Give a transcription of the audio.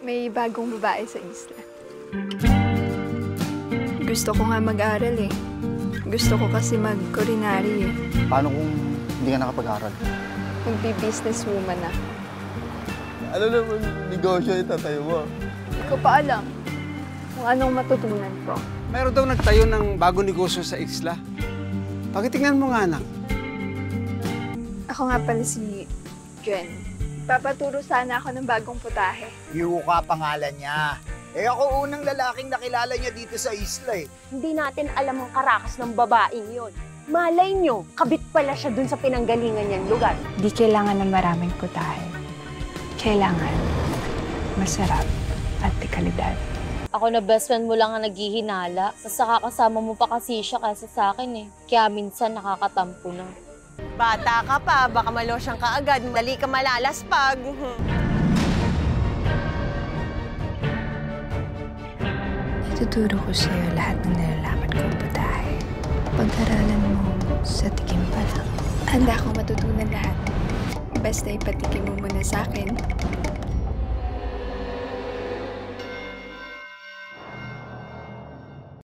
May bagong babae sa isla. Gusto ko nga mag-aral eh. Gusto ko kasi mag-culinary eh. Paano kung hindi ka nakapag-aral? Magbi-business woman ako. Ano naman negosyo yung tatayo mo? Hindi ko pa alam kung anong matutunan ko. Meron daw nagtayo ng bagong negosyo sa isla. Pakitingnan mo nga, anak. Ako nga pala si Jen. Papaturo sana ako ng bagong putahe. Yuka pangalan niya. Eh ako unang lalaking nakilala niya dito sa isla eh. Hindi natin alam ang karakas ng babaeng yon. Malay nyo, kabit pala siya dun sa pinanggalingan niyang lugar. Di kailangan ng maraming putahe. Kailangan masarap at dekalidad. Ako na best friend mo lang ang naghihinala. Saka kasama mo pa kasi siya kaysa sa akin eh. Kaya minsan nakakatampo na. Bata ka pa, baka malosyang ka agad, dali ka malalaspag. Ituturo ko sa'yo lahat ng nalalaman kong putahe. Pag-aralan mo sa tikim pa lang. Handa akong matutunan lahat. Basta ipatikim mo muna sa akin